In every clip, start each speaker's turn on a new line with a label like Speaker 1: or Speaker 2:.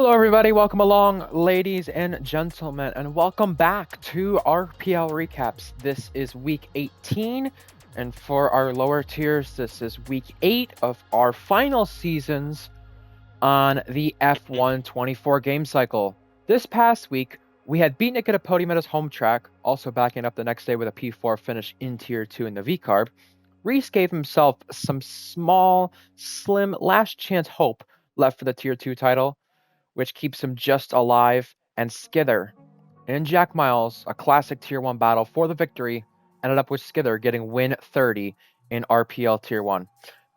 Speaker 1: Hello, everybody. Welcome along, ladies and gentlemen, and welcome back to RPL Recaps. This is week 18, and for our lower tiers, this is week 8 of our final seasons on the F1 24 game cycle. This past week, we had Beatnik at a podium at his home track, also backing up the next day with a P4 finish in Tier 2 in the V-Carb. Reece gave himself some small, slim, last chance hope left for the Tier 2 title, which keeps him just alive, and Sczther and Jack Miles, a classic Tier 1 battle for the victory, ended up with Sczther getting win 30 in RPL Tier 1.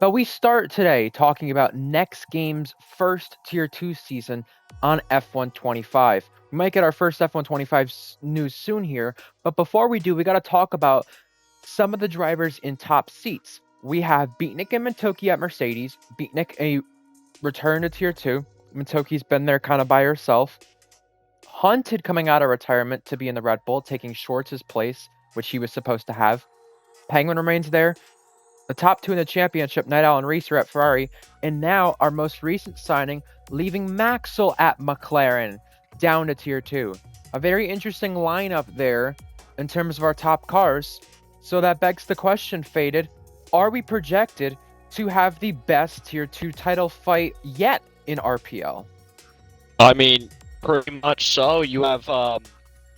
Speaker 1: But we start today talking about next game's first Tier 2 season on F1 25. We might get our first F1 25 news soon here, but before we do, we got to talk about some of the drivers in top seats. We have Beatnik and Mentoki at Mercedes. Beatnik, a return to Tier 2. Mentoki's been there kind of by herself. Hunted coming out of retirement to be in the Red Bull, taking Schwartz's place, which he was supposed to have. Penguin remains there. The top two in the championship, Night Owl and Reece, are at Ferrari. And now our most recent signing, leaving Maxwell at McLaren, down to Tier 2. A very interesting lineup there in terms of our top cars. So that begs the question, Faded, are we projected to have the best Tier 2 title fight yet in RPL?
Speaker 2: I mean, pretty much so. You have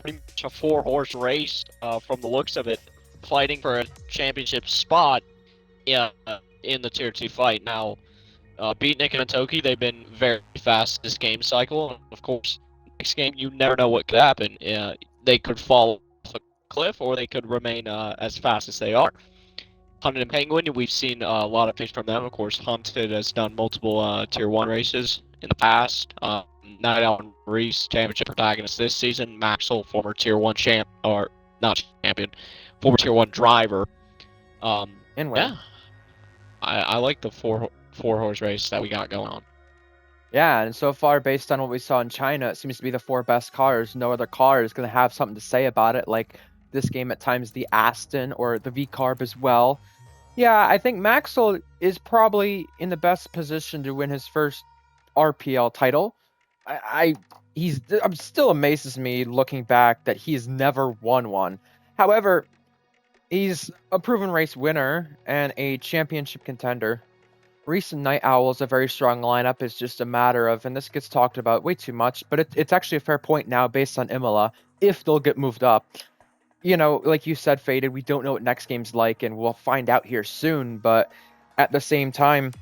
Speaker 2: pretty much a four-horse race from the looks of it, fighting for a championship spot in the Tier 2 fight. Now, Beatnik and Mentoki, they've been very fast this game cycle. Of course, next game, you never know what could happen. They could fall off a cliff, or they could remain as fast as they are. Hunted and Penguin, we've seen a lot of things from them. Of course, Hunted has done multiple Tier 1 races in the past. Night Owl and Reece, championship protagonist this season. Maxwell, former Tier 1 champ, or not champion, former Tier 1 driver. Yeah, I like the four-horse race that we got going on.
Speaker 1: Yeah, and so far, based on what we saw in China, it seems to be the four best cars. No other car is going to have something to say about it, like this game at times the Aston or the V-Carb as well. Yeah, I think Maxwell is probably in the best position to win his first RPL title. I'm still amazes me looking back that he's never won one. However, he's a proven race winner and a championship contender. Reece and Night Owl is a very strong lineup. It's just a matter of, and this gets talked about way too much, but it's actually a fair point now based on Imola, if they'll get moved up. You know, like you said, Faded, we don't know what next game's like, and we'll find out here soon, but at the same time,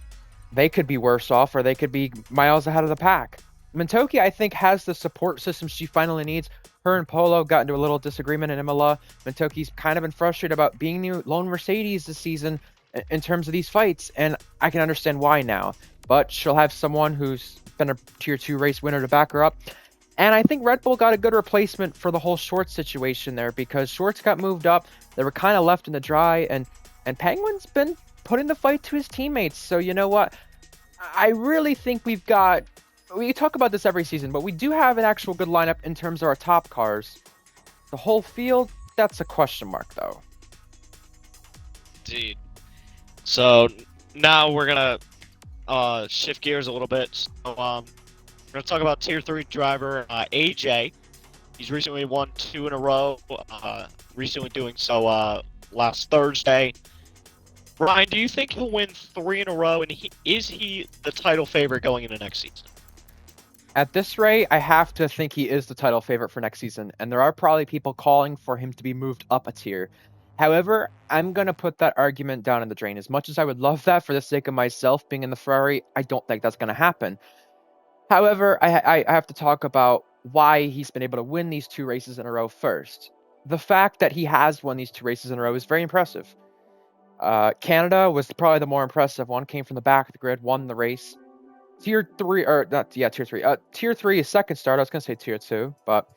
Speaker 1: they could be worse off, or they could be miles ahead of the pack. Mentoki, I think, has the support system she finally needs. Her and Polo got into a little disagreement in Imola. Mentoki's kind of been frustrated about being the lone Mercedes this season in terms of these fights, and I can understand why now. But she'll have someone who's been a Tier 2 race winner to back her up. And I think Red Bull got a good replacement for the whole Schwartz situation there, because Schwartz got moved up. They were kind of left in the dry, and Penguin's been putting the fight to his teammates. So you know what? I really think we talk about this every season, but we do have an actual good lineup in terms of our top cars. The whole field, that's a question mark, though.
Speaker 2: Indeed. So now we're gonna shift gears a little bit. So we're gonna talk about Tier 3 driver AJ. He's recently won 2 in a row. Recently doing so last Thursday. Ryan, do you think he'll win 3 in a row, and is he the title favorite going into next season?
Speaker 1: At this rate, I have to think he is the title favorite for next season, and there are probably people calling for him to be moved up a tier. However, I'm going to put that argument down in the drain. As much as I would love that for the sake of myself being in the Ferrari, I don't think that's going to happen. However, I have to talk about why he's been able to win these 2 races in a row first. The fact that he has won these 2 races in a row is very impressive. Canada was probably the more impressive one, came from the back of the grid, won the race. Tier 3 is second start. I was going to say Tier 2, but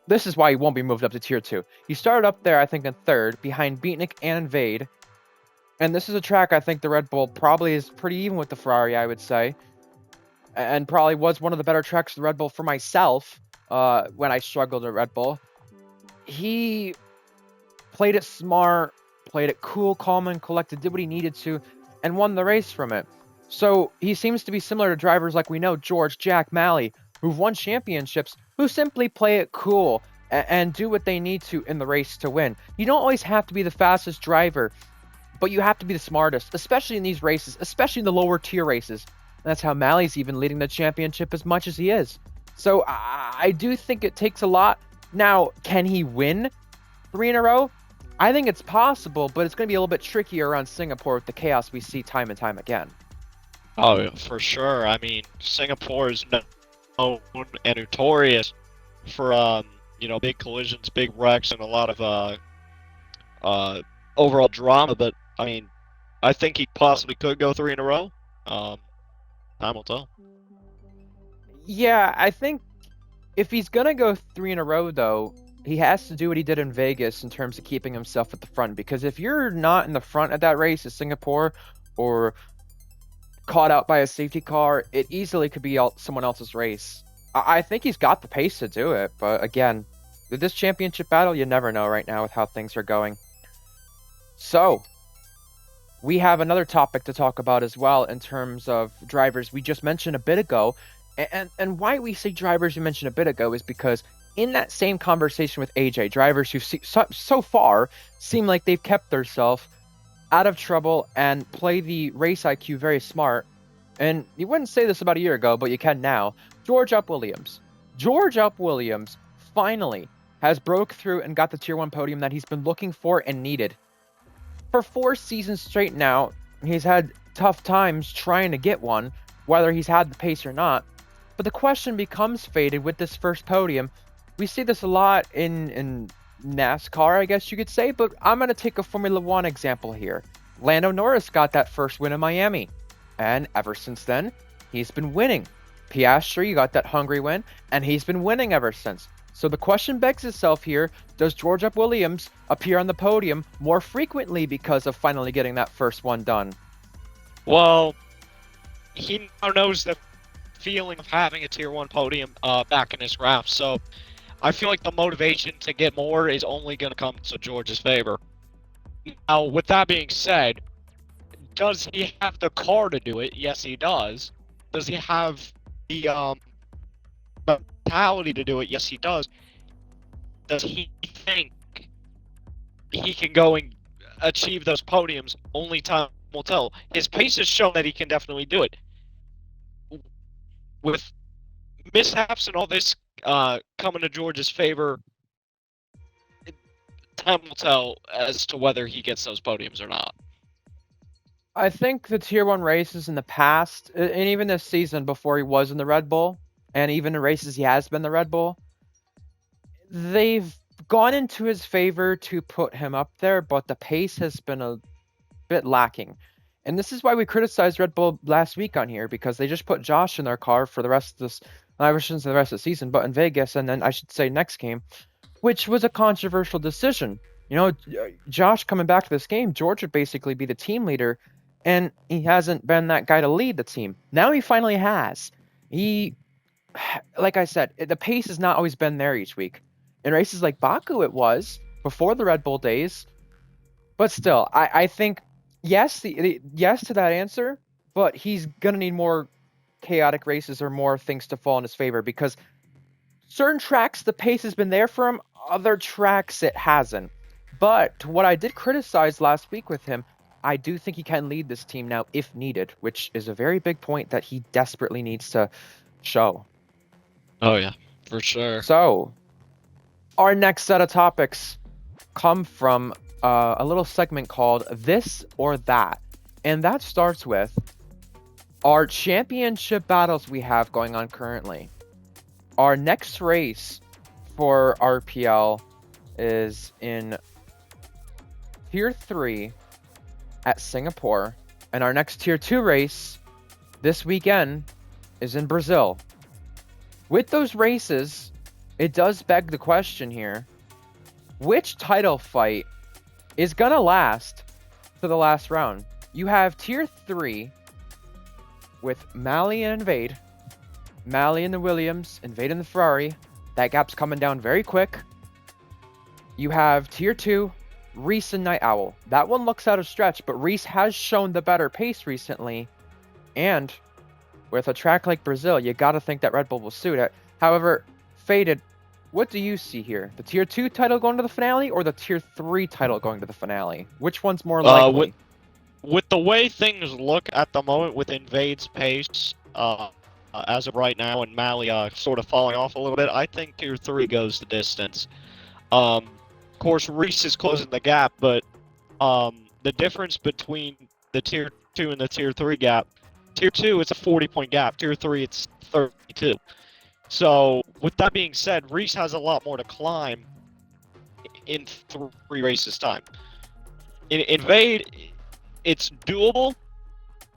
Speaker 1: this is why he won't be moved up to Tier 2. He started up there, I think, in third, behind Beatnik and Invade. And this is a track I think the Red Bull probably is pretty even with the Ferrari, I would say. And probably was one of the better tracks the Red Bull for myself when I struggled at Red Bull. He played it smart, played it cool, calm, and collected, did what he needed to, and won the race from it. So he seems to be similar to drivers like we know, George, Jack, Malley, who've won championships, who simply play it cool and do what they need to in the race to win. You don't always have to be the fastest driver, but you have to be the smartest, especially in these races, especially in the lower tier races. That's how Malley's even leading the championship as much as he is. So I do think it takes a lot. Now, can he win 3 in a row? I think it's possible, but it's going to be a little bit trickier around Singapore with the chaos we see time and time again.
Speaker 2: Oh, for sure. I mean, Singapore is known and notorious for, big collisions, big wrecks, and a lot of overall drama. But I mean, I think he possibly could go 3 in a row. Time will tell.
Speaker 1: Yeah, I think if he's going to go 3 in a row, though, he has to do what he did in Vegas in terms of keeping himself at the front. Because if you're not in the front at that race at Singapore or caught out by a safety car, it easily could be someone else's race. I think he's got the pace to do it. But again, with this championship battle, you never know right now with how things are going. So, we have another topic to talk about as well in terms of drivers we just mentioned a bit ago. And why we say drivers we mentioned a bit ago is because in that same conversation with AJ, drivers who so far seem like they've kept themselves out of trouble and play the race IQ very smart. And you wouldn't say this about a year ago, but you can now. George Alp-Williams. George Alp-Williams finally has broke through and got the Tier 1 podium that he's been looking for and needed. For 4 seasons straight now, he's had tough times trying to get one, whether he's had the pace or not. But the question becomes faded with this first podium. We see this a lot in NASCAR, I guess you could say, but I'm going to take a Formula 1 example here. Lando Norris got that first win in Miami, and ever since then, he's been winning. Piastri got that Hungary win, and he's been winning ever since. So the question begs itself here, does George Alp-Williams appear on the podium more frequently because of finally getting that first one done?
Speaker 2: Well, he now knows the feeling of having a Tier 1 podium back in his grasp, so I feel like the motivation to get more is only going to come to George's favor. Now, with that being said, does he have the car to do it? Yes, he does. Does he have the mentality to do it? Yes, he does. Does he think he can go and achieve those podiums? Only time will tell. His pace has shown that he can definitely do it. With mishaps and all this coming to George's favor, time will tell as to whether he gets those podiums or not.
Speaker 1: I think the Tier 1 races in the past, and even this season before he was in the Red Bull, and even in races he has been the Red Bull, they've gone into his favor to put him up there, but the pace has been a bit lacking. And this is why we criticized Red Bull last week on here, because they just put Josh in their car for the rest of this, I shouldn't say the rest of the season, but in Vegas, and then I should say next game, which was a controversial decision. You know, Josh coming back to this game, George would basically be the team leader, and he hasn't been that guy to lead the team. Now he finally has. Like I said, the pace has not always been there each week. In races like Baku, it was before the Red Bull days. But still, I think yes to that answer, but he's going to need more chaotic races or more things to fall in his favor, because certain tracks, the pace has been there for him. Other tracks, it hasn't. But what I did criticize last week with him, I do think he can lead this team now if needed, which is a very big point that he desperately needs to show.
Speaker 2: Oh, yeah, for sure.
Speaker 1: So, our next set of topics come from a little segment called This or That. And that starts with our championship battles we have going on currently. Our next race for RPL is in Tier 3 at Singapore. And our next Tier 2 race this weekend is in Brazil. With those races, it does beg the question here, which title fight is going to last to the last round? You have Tier 3 with Malley and Invade. Malley and the Williams, Invade and the Ferrari. That gap's coming down very quick. You have Tier 2, Reece and Night Owl. That one looks out of stretch, but Reece has shown the better pace recently. And With a track like Brazil, you got to think that Red Bull will suit it. However, Faded, what do you see here? The Tier 2 title going to the finale or the Tier 3 title going to the finale? Which one's more likely?
Speaker 2: With the way things look at the moment with Invade's pace, as of right now, and Mali sort of falling off a little bit, I think Tier 3 goes the distance. Of course, Reece is closing the gap, but the difference between the Tier 2 and the Tier 3 gap, Tier 2, it's a 40-point gap. Tier 3, it's 32. So, with that being said, Reece has a lot more to climb in 3 races' time. In Invade, it's doable,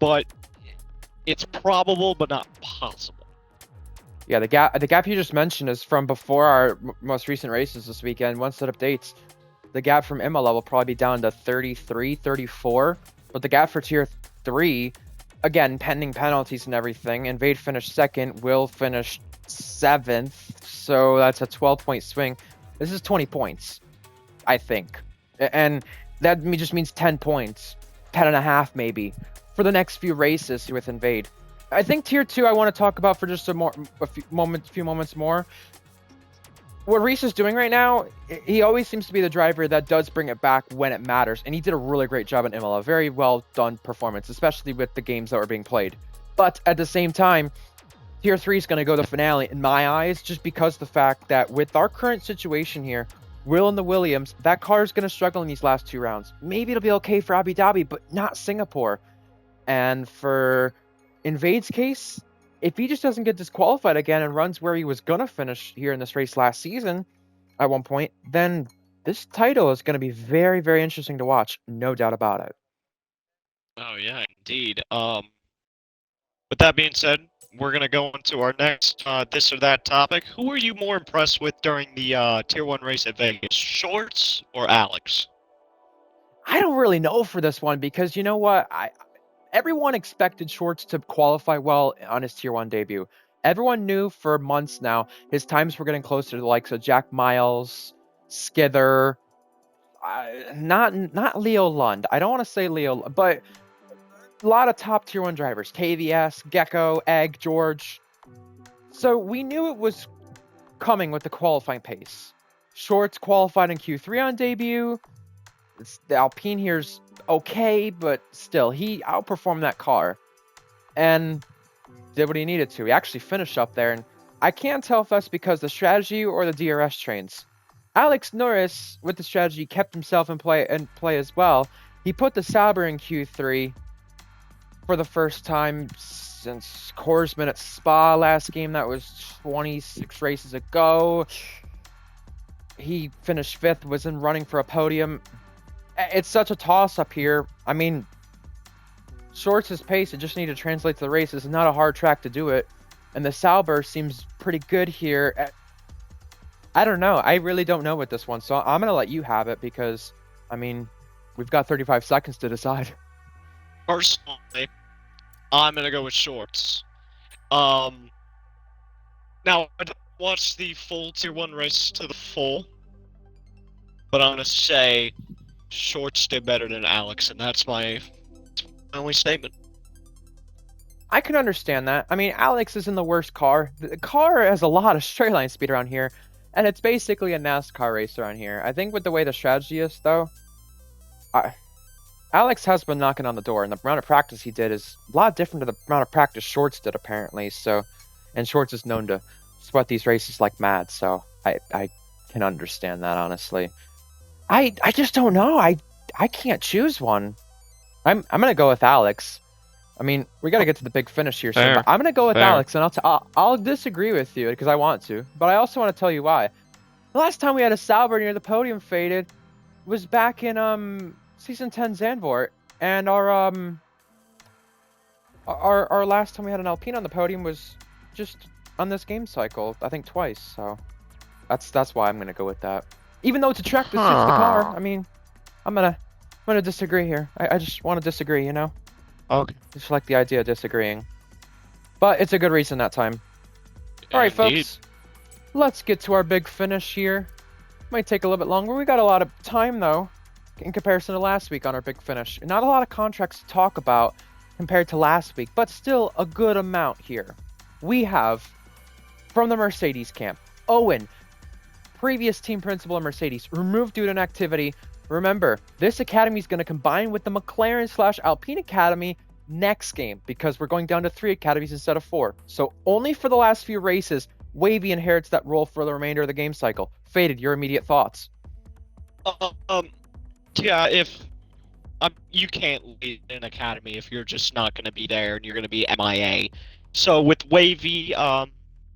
Speaker 2: but it's probable, but not possible.
Speaker 1: Yeah, the gap you just mentioned is from before our most recent races this weekend. Once it updates, the gap from Imola will probably be down to 33, 34. But the gap for Tier 3, again, pending penalties and everything, Invade finished 2nd, Will finished 7th, so that's a 12-point swing. This is 20 points, I think. And that just means 10 points, 10 and a half maybe, for the next few races with Invade. I think Tier 2 I want to talk about for just a few moments more. What Reece is doing right now, he always seems to be the driver that does bring it back when it matters, and he did a really great job in Imola. Very well done performance, especially with the games that were being played. But at the same time, Tier 3 is going to go to the finale, in my eyes, just because the fact that with our current situation here, Will and the Williams, that car is going to struggle in these last 2 rounds. Maybe it'll be okay for Abu Dhabi, but not Singapore. And for Invade's case, if he just doesn't get disqualified again and runs where he was going to finish here in this race last season at one point, then this title is going to be very, very interesting to watch. No doubt about it.
Speaker 2: Oh, yeah, indeed. With that being said, we're going to go into our next this or that topic. Who are you more impressed with during the Tier 1 race at Vegas, Shorts or Alex?
Speaker 1: I don't really know for this one because, you know what? Everyone expected Shorts to qualify well on his Tier 1 debut. Everyone knew for months now his times were getting closer to the likes of Jack Miles, Sczther, not Leo Lund. I don't want to say Leo, but a lot of top Tier 1 drivers. KVS, Gecko, Egg, George. So we knew it was coming with the qualifying pace. Shorts qualified in Q3 on debut. The Alpine here's okay, but still, he outperformed that car and did what he needed to. He actually finished up there, and I can't tell if that's because the strategy or the DRS trains. Alex Norris, with the strategy, kept himself in play as well. He put the Sauber in Q3 for the first time since Korsman at Spa last game. That was 26 races ago. He finished 5th, was in running for a podium. It's such a toss-up here. I mean, Shorts' pace, it just needed to translate to the race. It's not a hard track to do it. And the Sauber seems pretty good here. I don't know. I really don't know with this one. So I'm going to let you have it because, I mean, we've got 35 seconds to decide.
Speaker 2: Personally, I'm going to go with Shorts. Now, I didn't watch the full Tier 1 race to the full, but I'm going to say Shorts did better than Alex, and that's my only statement.
Speaker 1: I can understand that. I mean, Alex is in the worst car. The car has a lot of straight line speed around here, and it's basically a NASCAR race around here. I think with the way the strategy is, though, Alex has been knocking on the door, and the amount of practice he did is a lot different to the amount of practice Shorts did, apparently. So, and Shorts is known to sweat these races like mad, so I can understand that, honestly. I just don't know. I can't choose one. I'm gonna go with Alex. I mean, we gotta get to the big finish here soon. But I'm gonna go with Alex, and I'll disagree with you because I want to, but I also want to tell you why. The last time we had a Sauber near the podium Faded was back in season 10 Zandvoort, and our last time we had an Alpine on the podium was just on this game cycle. I think twice. So that's why I'm gonna go with that. Even though it's a track that suits the car, I mean, I'm gonna disagree here. I just want to disagree, you know?
Speaker 2: Okay.
Speaker 1: Just like the idea of disagreeing. But it's a good reason that time. Alright, folks. Let's get to our big finish here. Might take a little bit longer. We got a lot of time, though, in comparison to last week on our big finish. Not a lot of contracts to talk about. compared to last week, but still a good amount here. We have, from the Mercedes camp, Owen, previous team principal of Mercedes, removed due to inactivity. Remember, this academy is going to combine with the McLaren/Alpine Academy next game because we're going down to 3 academies instead of 4. So only for the last few races, Wavy inherits that role for the remainder of the game cycle. Faded, your immediate thoughts?
Speaker 2: Yeah, if you can't lead an academy if you're just not going to be there and you're going to be MIA. So with Wavy and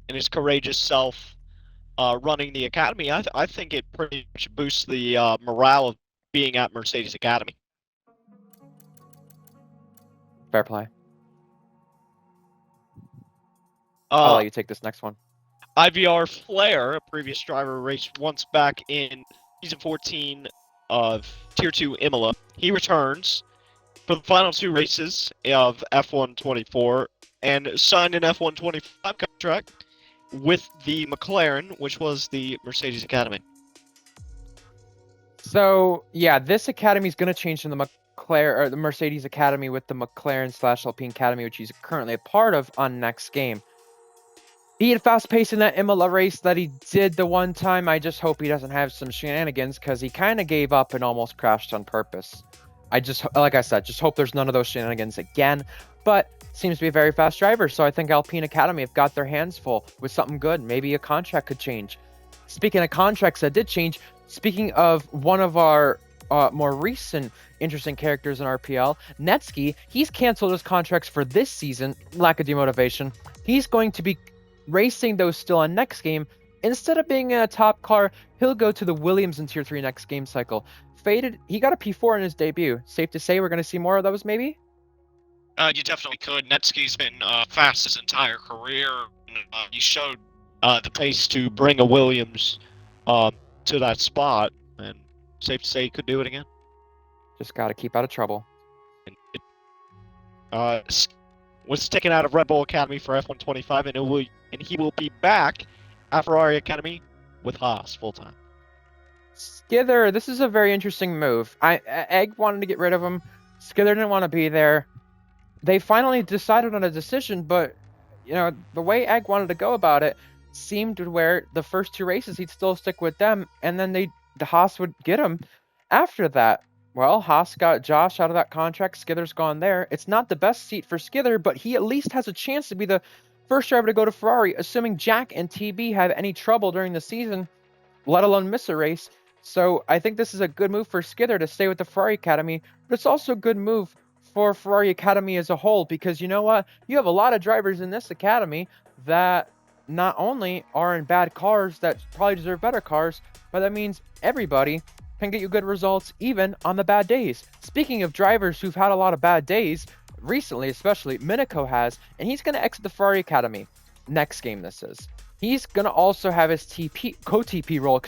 Speaker 2: his courageous self running the academy, I think it pretty much boosts the morale of being at Mercedes Academy.
Speaker 1: Fair play. I'll let you take this next one.
Speaker 2: IVR Flair, a previous driver raced once back in season 14 of Tier 2 Imola. He returns for the final 2 races of F1 24 and signed an F1 25 contract with the McLaren, which was the Mercedes Academy.
Speaker 1: So, yeah, this academy is going to change to the the Mercedes Academy with the McLaren/Alpine Academy, which he's currently a part of on next game. He had fast pace in that Imola race that he did the one time. I just hope he doesn't have some shenanigans because he kind of gave up and almost crashed on purpose. Like I said, just hope there's none of those shenanigans again. But seems to be a very fast driver, so I think Alpine Academy have got their hands full with something good. Maybe a contract could change. Speaking of contracts that did change, speaking of one of our more recent interesting characters in RPL, Netsky, he's canceled his contracts for this season, lack of demotivation. He's going to be racing those still on next game. Instead of being in a top car, he'll go to the Williams in Tier 3 next game cycle. Faded, he got a P4 in his debut. Safe to say we're going to see more of those, maybe?
Speaker 2: You definitely could. Netsky's been fast his entire career. He showed the pace to bring a Williams to that spot, and safe to say he could do it again.
Speaker 1: Just got to keep out of trouble.
Speaker 2: Was taken out of Red Bull Academy for F1 25, and he will be back at Ferrari Academy with Haas full-time.
Speaker 1: Sczther, this is a very interesting move. Egg wanted to get rid of him. Sczther didn't want to be there. They finally decided on a decision, but the way Egg wanted to go about it seemed where the first 2 races he'd still stick with them, and then the Haas would get him after that. Well, Haas got Josh out of that contract. Sczther's gone there. It's not the best seat for Sczther, but he at least has a chance to be the first driver to go to Ferrari, assuming Jack and TB have any trouble during the season, let alone miss a race. So I think this is a good move for Sczther to stay with the Ferrari Academy, but it's also a good move for Ferrari Academy as a whole, because you know what? You have a lot of drivers in this academy that not only are in bad cars that probably deserve better cars, but that means everybody can get you good results even on the bad days. Speaking of drivers who've had a lot of bad days, recently especially, Miniko has, and he's going to exit the Ferrari Academy. Next game this is. He's going to also have his co-TP role,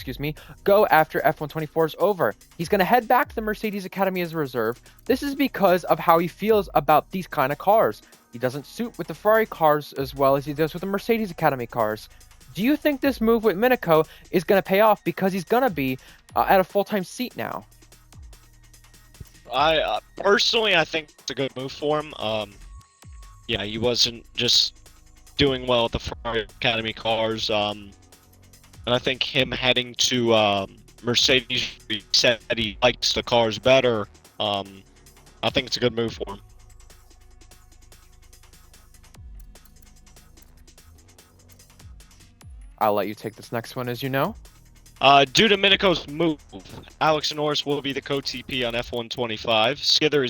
Speaker 1: go after F1 24 is over. He's going to head back to the Mercedes Academy as a reserve. This is because of how he feels about these kind of cars. He doesn't suit with the Ferrari cars as well as he does with the Mercedes Academy cars. Do you think this move with Miniko is going to pay off because he's going to be at a full-time seat now?
Speaker 2: Personally, I think it's a good move for him. Yeah, he wasn't just doing well at the Ferrari Academy cars, and I think him heading to Mercedes, he said that he likes the cars better. I think it's a good move for him.
Speaker 1: I'll let you take this next one, as you know.
Speaker 2: Due to Miniko's move, Alex Norris will be the co-TP on F1 25. Sczther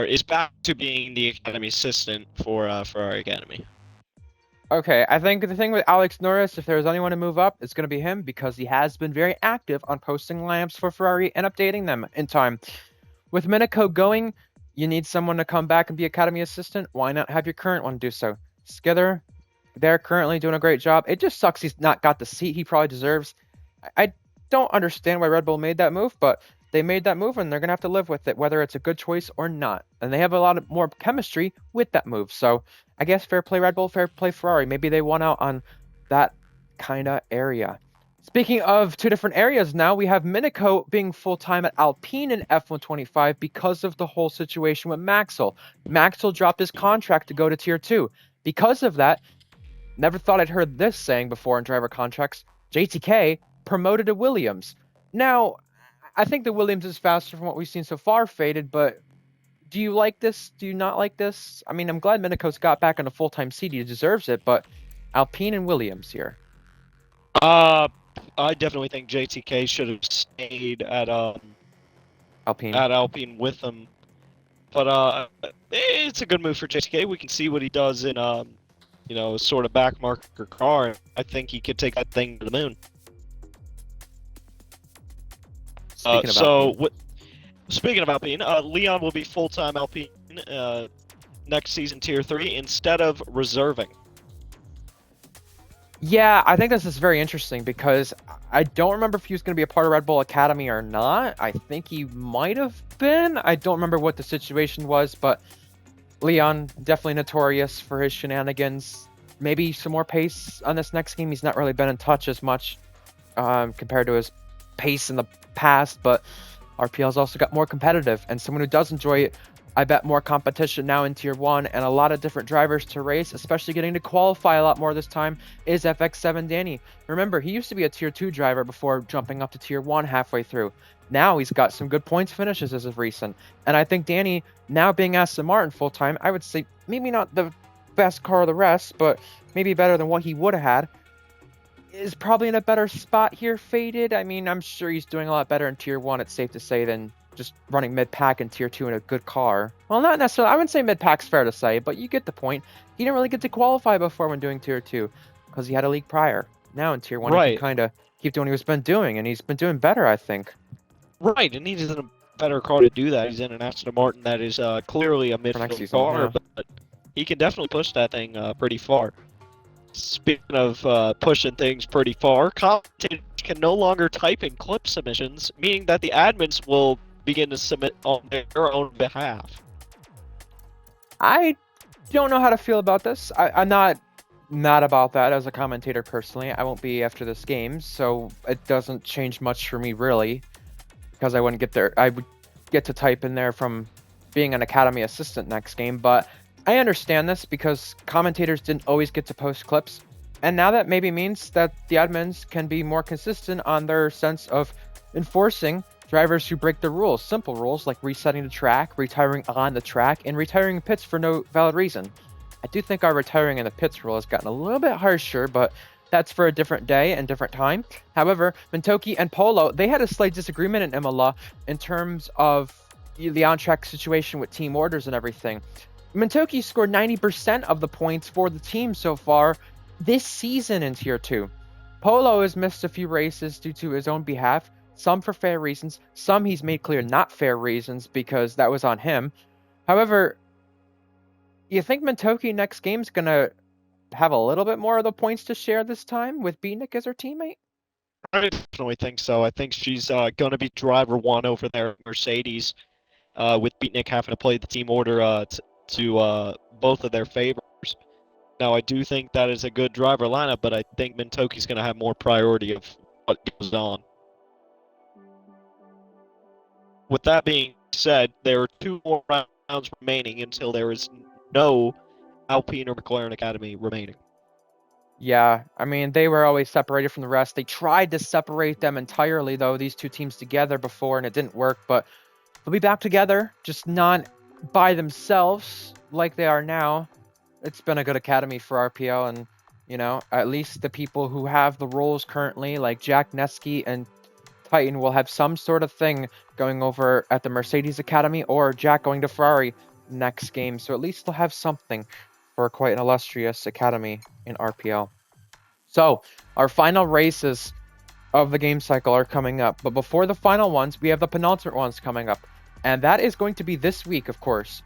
Speaker 2: is back to being the Academy assistant for Ferrari Academy.
Speaker 1: Okay, I think the thing with Alex Norris, if there's anyone to move up, it's going to be him because he has been very active on posting lamps for Ferrari and updating them in time. With Miniko going, you need someone to come back and be Academy assistant. Why not have your current one do so? Sczther, they're currently doing a great job. It just sucks he's not got the seat he probably deserves. I don't understand why Red Bull made that move, but they made that move and they're going to have to live with it, whether it's a good choice or not. And they have a lot more chemistry with that move. So I guess fair play Red Bull, fair play Ferrari. Maybe they won out on that kind of area. Speaking of two different areas now, we have Minico being full-time at Alpine in F125 because of the whole situation with Maxwell. Maxwell dropped his contract to go to Tier 2. Because of that, never thought I'd heard this saying before in driver contracts, JTK promoted to Williams. Now, I think the Williams is faster from what we've seen so far, Faded, but do you like this? Do you not like this? I mean, I'm glad Minico's got back on a full-time seat. He deserves it, but Alpine and Williams here.
Speaker 2: I definitely think JTK should have stayed at
Speaker 1: Alpine.
Speaker 2: Alpine with him. But it's a good move for JTK. We can see what he does in sort of backmarker car. I think he could take that thing to the moon. Speaking of Alpine, Leon will be full-time Alpine next season Tier 3 instead of reserving.
Speaker 1: Yeah, I think this is very interesting because I don't remember if he was going to be a part of Red Bull Academy or not. I think he might have been. I don't remember what the situation was, but Leon, definitely notorious for his shenanigans. Maybe some more pace on this next game. He's not really been in touch as much compared to his pace in the past, but RPL's also got more competitive, and someone who does enjoy it, I bet more competition now in Tier 1 and a lot of different drivers to race, especially getting to qualify a lot more this time, is FX7 Danny. Remember, he used to be a Tier 2 driver before jumping up to Tier 1 halfway through. Now he's got some good points finishes as of recent. And I think Danny, now being Aston Martin full-time, I would say maybe not the best car of the rest, but maybe better than what he would have had, is probably in a better spot here, Faded. I mean, I'm sure he's doing a lot better in Tier 1, it's safe to say, than just running mid-pack in Tier 2 in a good car. Well, not necessarily. I wouldn't say mid-pack's fair to say, but you get the point. He didn't really get to qualify before when doing Tier 2 because he had a league prior. Now in Tier 1, he can kind of keep doing what he's been doing, and he's been doing better, I think.
Speaker 2: Right, and he's in a better car to do that. He's in an Aston Martin that is clearly a midfield car, yeah. But he can definitely push that thing pretty far. Speaking of pushing things pretty far, commentators can no longer type in clip submissions, meaning that the admins will begin to submit on their own behalf.
Speaker 1: I don't know how to feel about this. I'm not about that as a commentator personally. I won't be after this game, so it doesn't change much for me really, because I wouldn't get there. I would get to type in there from being an academy assistant next game, but I understand this because commentators didn't always get to post clips, and now that maybe means that the admins can be more consistent on their sense of enforcing drivers who break the rules. Simple rules like resetting the track, retiring on the track, and retiring in pits for no valid reason. I do think our retiring in the pits rule has gotten a little bit harsher, but that's for a different day and different time. However, Mintoki and Polo, they had a slight disagreement in Imola in terms of the on-track situation with team orders and everything. Mintoki scored 90% of the points for the team so far this season in Tier 2. Polo has missed a few races due to his own behalf, some for fair reasons, some he's made clear not fair reasons because that was on him. However, you think Mintoki next game's going to have a little bit more of the points to share this time with Beatnik as her teammate?
Speaker 2: I definitely think so. I think she's going to be driver one over there at Mercedes, with Beatnik having to play the team order to both of their favors. Now, I do think that is a good driver lineup, but I think Mintoki's going to have more priority of what goes on. With that being said, there are 2 more rounds remaining until there is no Alpine or McLaren Academy remaining.
Speaker 1: Yeah, I mean, they were always separated from the rest. They tried to separate them entirely, though, these two teams together before, and it didn't work, but they'll be back together, just not by themselves like they are now. It's been a good academy for RPL, and, you know, at least the people who have the roles currently, like Jack Nesky and Titan, will have some sort of thing going over at the Mercedes Academy, or Jack going to Ferrari next game, so at least they'll have something for quite an illustrious academy in RPL. So, our final races of the game cycle are coming up, but before the final ones, we have the penultimate ones coming up, and that is going to be this week, of course.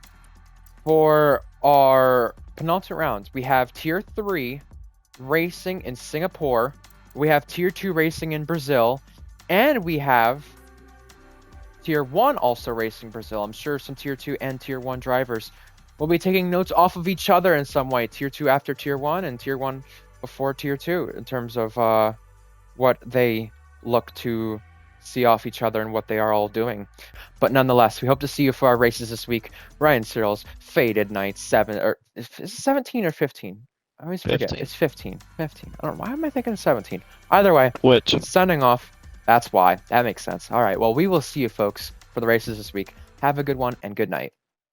Speaker 1: For our penultimate rounds, we have Tier 3 racing in Singapore, we have Tier 2 racing in Brazil, and we have Tier 1 also racing Brazil. I'm sure some Tier 2 and Tier 1 drivers will be taking notes off of each other in some way. Tier 2 after Tier 1 and Tier 1 before Tier 2 in terms of what they look to see off each other and what they are all doing. But nonetheless, we hope to see you for our races this week. Ryan Cyril's Faded Night 7, or is it 17 or 15? I always forget.
Speaker 2: 15.
Speaker 1: It's 15. 15. I don't know. Why am I thinking of 17? Either way,
Speaker 2: Which
Speaker 1: sending off. That's why. That makes sense. All right. Well, we will see you folks for the races this week. Have a good one and good night.